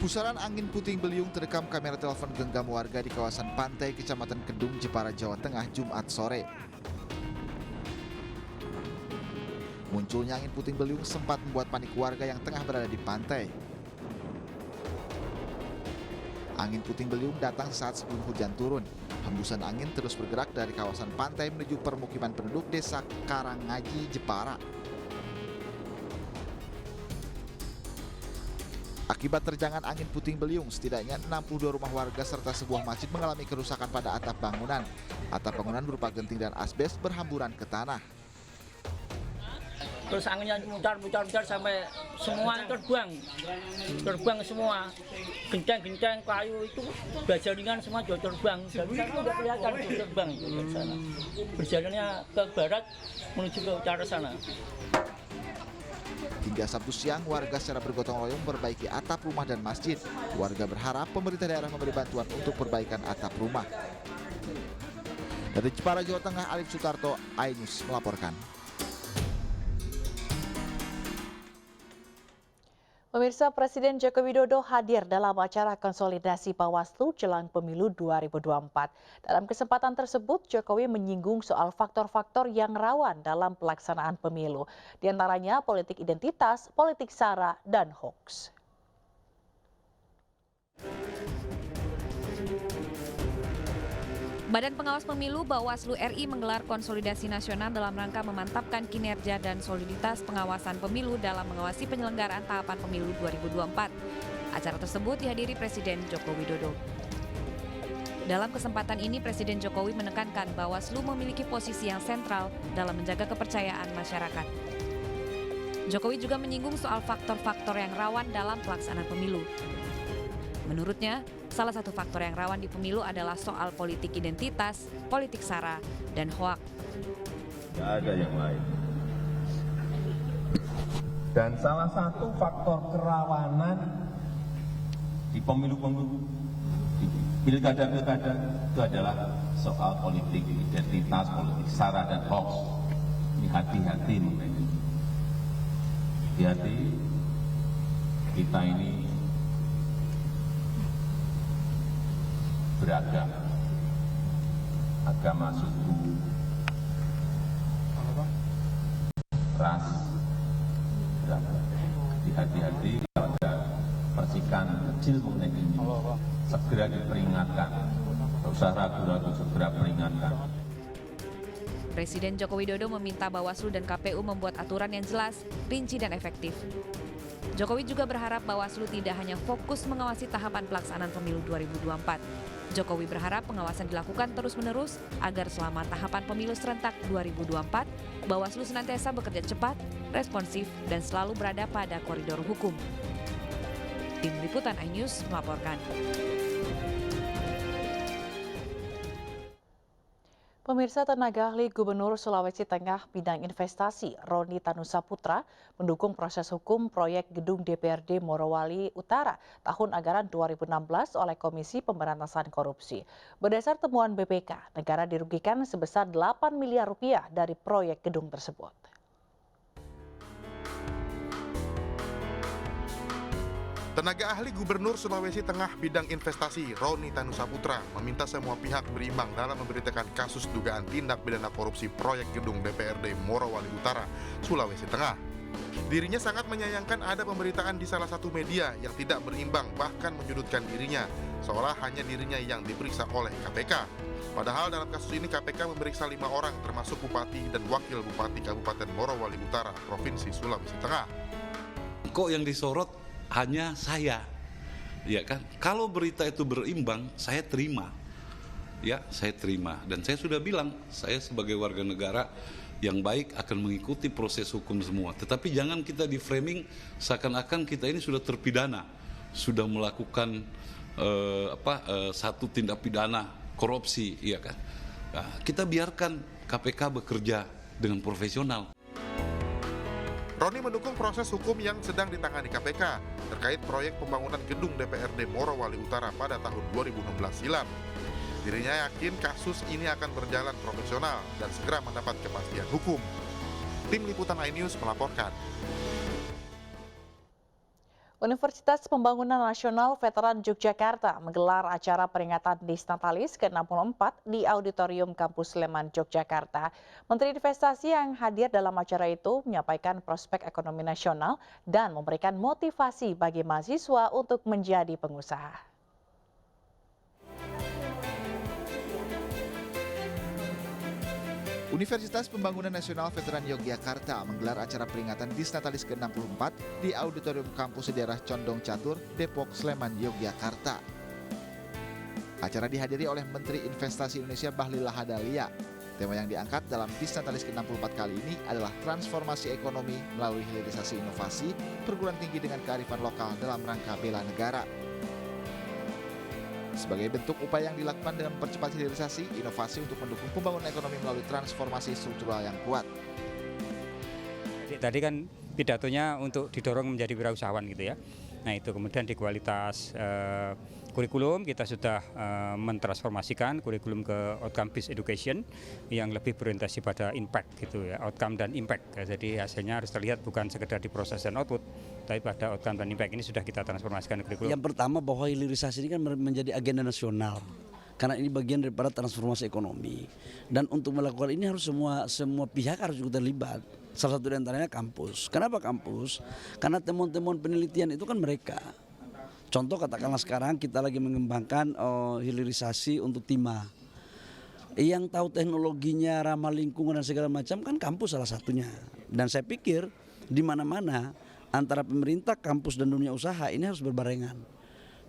Pusaran angin puting beliung terekam kamera telepon genggam warga di kawasan pantai Kecamatan Kedung, Jepara, Jawa Tengah, Jumat sore. Munculnya angin puting beliung sempat membuat panik warga yang tengah berada di pantai. Angin puting beliung datang saat sebelum hujan turun. Hembusan angin terus bergerak dari kawasan pantai menuju permukiman penduduk desa Karangaji, Jepara. Akibat terjangan angin puting beliung, setidaknya 62 rumah warga serta sebuah masjid mengalami kerusakan pada atap bangunan. Atap bangunan berupa genting dan asbes berhamburan ke tanah. Terus anginnya mutar sampai semua terbang semua. Genteng kayu itu berjaringan semua terbang. Dari sana udah kelihatan terbang ke sana. Berjalannya ke barat menuju ke utara sana. Hingga Sabtu siang, warga secara bergotong royong memperbaiki atap rumah dan masjid. Warga berharap pemerintah daerah memberi bantuan untuk perbaikan atap rumah. Dari Jepara, Jawa Tengah, Alif Sutarto, iNews melaporkan. Pemirsa, Presiden Joko Widodo hadir dalam acara konsolidasi Bawaslu jelang pemilu 2024. Dalam kesempatan tersebut, Jokowi menyinggung soal faktor-faktor yang rawan dalam pelaksanaan pemilu. Di antaranya politik identitas, politik sara, dan hoax. Badan Pengawas Pemilu Bawaslu RI menggelar konsolidasi nasional dalam rangka memantapkan kinerja dan soliditas pengawasan pemilu dalam mengawasi penyelenggaraan tahapan pemilu 2024. Acara tersebut dihadiri Presiden Joko Widodo. Dalam kesempatan ini, Presiden Jokowi menekankan Bawaslu memiliki posisi yang sentral dalam menjaga kepercayaan masyarakat. Jokowi juga menyinggung soal faktor-faktor yang rawan dalam pelaksanaan pemilu. Menurutnya, salah satu faktor yang rawan di pemilu adalah soal politik identitas, politik sara, dan hoak. Tidak ada yang lain. Dan salah satu faktor kerawanan di pemilu-pemilu, di pilkada-pilkada itu adalah soal politik identitas, politik sara, dan hoax. Ini hati-hati mengenai itu. Hati-hati, kita ini beragam, agama, suku, ras, beragam. Hati-hati kalau ada percikan kecil mengenai ini, segera diperingatkan, tidak usah ragu-ragu, segera peringatkan. Presiden Joko Widodo meminta Bawaslu dan KPU membuat aturan yang jelas, rinci, dan efektif. Jokowi juga berharap Bawaslu tidak hanya fokus mengawasi tahapan pelaksanaan pemilu 2024. Jokowi berharap pengawasan dilakukan terus-menerus agar selama tahapan pemilu serentak 2024, Bawaslu senantiasa bekerja cepat, responsif, dan selalu berada pada koridor hukum. Tim Liputan iNews melaporkan. Pemirsa, tenaga ahli Gubernur Sulawesi Tengah bidang investasi Roni Tanusaputra mendukung proses hukum proyek gedung DPRD Morowali Utara tahun anggaran 2016 oleh Komisi Pemberantasan Korupsi. Berdasar temuan BPK, negara dirugikan sebesar 8 miliar rupiah dari proyek gedung tersebut. Tenaga ahli Gubernur Sulawesi Tengah bidang investasi Roni Tanusaputra meminta semua pihak berimbang dalam memberitakan kasus dugaan tindak pidana korupsi proyek gedung DPRD Morowali Utara, Sulawesi Tengah. Dirinya sangat menyayangkan ada pemberitaan di salah satu media yang tidak berimbang bahkan menyudutkan dirinya, seolah hanya dirinya yang diperiksa oleh KPK. Padahal dalam kasus ini KPK memeriksa 5 orang termasuk Bupati dan Wakil Bupati Kabupaten Morowali Utara, Provinsi Sulawesi Tengah. Kok yang disorot hanya saya, ya kan? Kalau berita itu berimbang, saya terima, ya, saya terima. Dan saya sudah bilang, saya sebagai warga negara yang baik akan mengikuti proses hukum semua. Tetapi jangan kita di framing seakan-akan kita ini sudah terpidana, sudah melakukan satu tindak pidana korupsi, ya kan? Nah, kita biarkan KPK bekerja dengan profesional. Roni mendukung proses hukum yang sedang ditangani KPK terkait proyek pembangunan gedung DPRD Morowali Utara pada tahun 2016 silam. Dirinya yakin kasus ini akan berjalan profesional dan segera mendapat kepastian hukum. Tim Liputan iNews melaporkan. Universitas Pembangunan Nasional Veteran Yogyakarta menggelar acara peringatan Disnatalis ke-64 di Auditorium Kampus Sleman, Yogyakarta. Menteri Investasi yang hadir dalam acara itu menyampaikan prospek ekonomi nasional dan memberikan motivasi bagi mahasiswa untuk menjadi pengusaha. Universitas Pembangunan Nasional Veteran Yogyakarta menggelar acara peringatan Disnatalis ke-64 di Auditorium Kampus Daerah Condong Catur, Depok, Sleman, Yogyakarta. Acara dihadiri oleh Menteri Investasi Indonesia Bahlil Lahadalia. Tema yang diangkat dalam Disnatalis ke-64 kali ini adalah transformasi ekonomi melalui hilirisasi inovasi, perguruan tinggi dengan kearifan lokal dalam rangka bela negara. Sebagai bentuk upaya yang dilakukan dengan mempercepat hilirisasi, inovasi untuk mendukung pembangunan ekonomi melalui transformasi struktural yang kuat. Tadi kan pidatonya untuk didorong menjadi wirausahawan gitu ya. Nah itu kemudian di kualitas kurikulum kita sudah mentransformasikan kurikulum ke outcome based education yang lebih berorientasi pada impact gitu ya, outcome dan impact. Jadi hasilnya harus terlihat bukan sekedar di proses dan output, tapi pada outcome dan impact. Ini sudah kita transformasikan kurikulum. Yang pertama bahwa hilirisasi ini kan menjadi agenda nasional. Karena ini bagian daripada transformasi ekonomi. Dan untuk melakukan ini harus semua pihak harus juga terlibat. Salah satu diantaranya kampus. Kenapa kampus? Karena temuan-temuan penelitian itu kan mereka. Contoh katakanlah sekarang kita lagi mengembangkan hilirisasi untuk timah. Yang tahu teknologinya, ramah lingkungan dan segala macam kan kampus salah satunya. Dan saya pikir di mana-mana antara pemerintah, kampus dan dunia usaha ini harus berbarengan.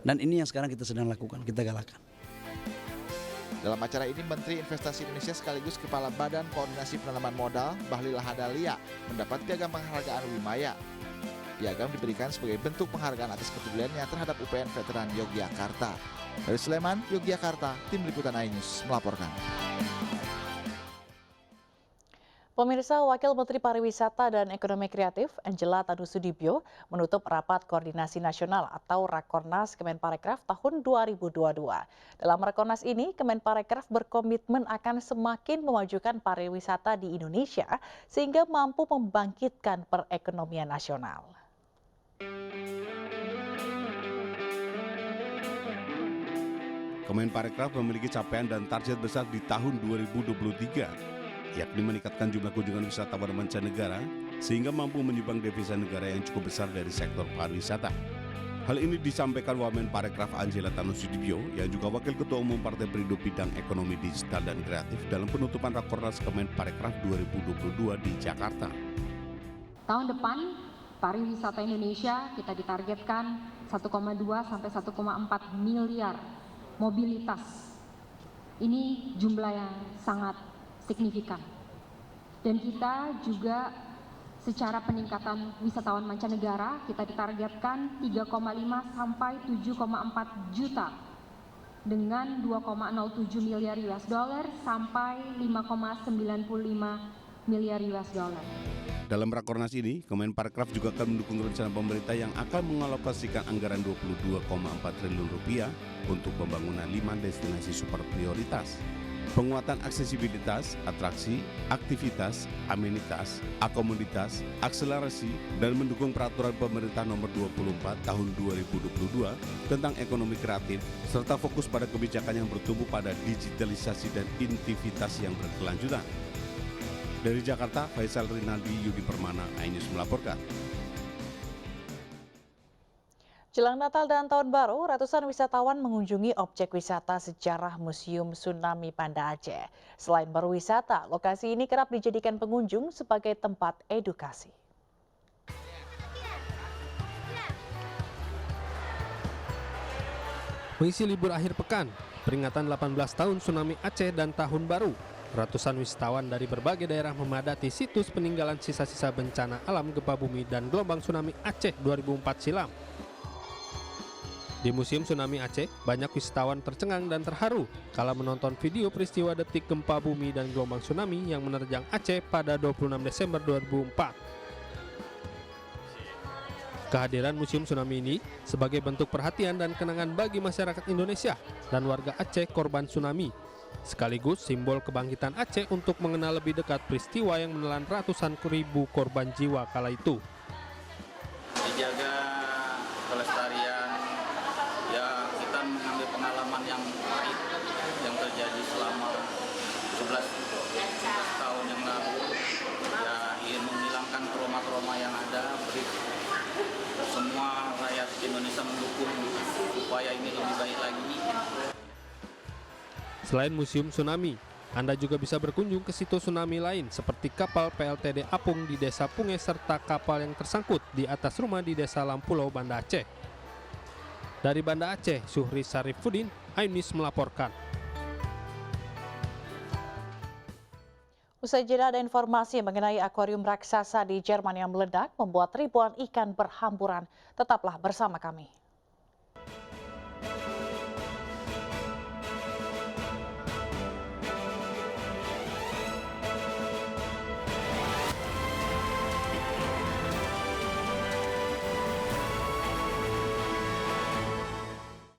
Dan ini yang sekarang kita sedang lakukan, kita galakkan. Dalam acara ini, Menteri Investasi Indonesia sekaligus Kepala Badan Koordinasi Penanaman Modal, Bahlil Lahadalia, mendapat piagam penghargaan Wimaya. Piagam diberikan sebagai bentuk penghargaan atas kepeduliannya terhadap UPN Veteran Yogyakarta. Dari Sleman, Yogyakarta, Tim Liputan iNews melaporkan. Pemirsa, Wakil Menteri Pariwisata dan Ekonomi Kreatif Angela Tanu-Sudibyo menutup Rapat Koordinasi Nasional atau Rakornas Kemenparekraf tahun 2022. Dalam Rakornas ini, Kemenparekraf berkomitmen akan semakin memajukan pariwisata di Indonesia sehingga mampu membangkitkan perekonomian nasional. Kemenparekraf memiliki capaian dan target besar di tahun 2023. Yakni meningkatkan jumlah kunjungan wisatawan mancanegara sehingga mampu menyumbang devisa negara yang cukup besar dari sektor pariwisata. Hal ini disampaikan Wamenparekraf Angela Tanu-Sudibyo yang juga Wakil Ketua Umum Partai Perindo Bidang Ekonomi Digital dan Kreatif dalam penutupan Rakornas Kemenparekraf 2022 di Jakarta. Tahun depan pariwisata Indonesia kita ditargetkan 1,2 sampai 1,4 miliar mobilitas. Ini jumlah yang sangat signifikan. Dan kita juga secara peningkatan wisatawan mancanegara kita ditargetkan 3,5 sampai 7,4 juta dengan 2,07 miliar US dollar sampai 5,95 miliar US dollar. Dalam Rakornas ini, Kemenparekraf juga akan mendukung rencana pemerintah yang akan mengalokasikan anggaran 22,4 triliun rupiah untuk pembangunan 5 destinasi super prioritas. Penguatan aksesibilitas, atraksi, aktivitas, amenitas, akomoditas, akselerasi, dan mendukung peraturan pemerintah nomor 24 tahun 2022 tentang ekonomi kreatif, serta fokus pada kebijakan yang bertumbuh pada digitalisasi dan intivitas yang berkelanjutan. Dari Jakarta, Faisal Rinaldi, Yudi Permana, iNews melaporkan. Jelang Natal dan Tahun Baru, ratusan wisatawan mengunjungi objek wisata sejarah Museum Tsunami Banda Aceh. Selain berwisata, lokasi ini kerap dijadikan pengunjung sebagai tempat edukasi. Mengisi libur akhir pekan, peringatan 18 tahun Tsunami Aceh dan Tahun Baru, ratusan wisatawan dari berbagai daerah memadati situs peninggalan sisa-sisa bencana alam gempa bumi dan gelombang tsunami Aceh 2004 silam. Di Museum Tsunami Aceh, banyak wisatawan tercengang dan terharu kala menonton video peristiwa detik gempa bumi dan gelombang tsunami yang menerjang Aceh pada 26 Desember 2004. Kehadiran Museum Tsunami ini sebagai bentuk perhatian dan kenangan bagi masyarakat Indonesia dan warga Aceh korban tsunami, sekaligus simbol kebangkitan Aceh untuk mengenal lebih dekat peristiwa yang menelan ratusan ribu korban jiwa kala itu. Dijaga pengalaman yang pahit yang terjadi selama 11 tahun yang lalu. Ya, ingin menghilangkan trauma-trauma yang ada, beri semua rakyat Indonesia mendukung supaya ini lebih baik lagi. Selain Museum Tsunami, Anda juga bisa berkunjung ke situs tsunami lain seperti kapal PLTD Apung di Desa Punge serta kapal yang tersangkut di atas rumah di Desa Lampulau, Banda Aceh. Dari Banda Aceh, Syuhri Sarifuddin, iNews melaporkan. Usai jeda ada informasi mengenai akuarium raksasa di Jerman yang meledak membuat ribuan ikan berhamburan. Tetaplah bersama kami.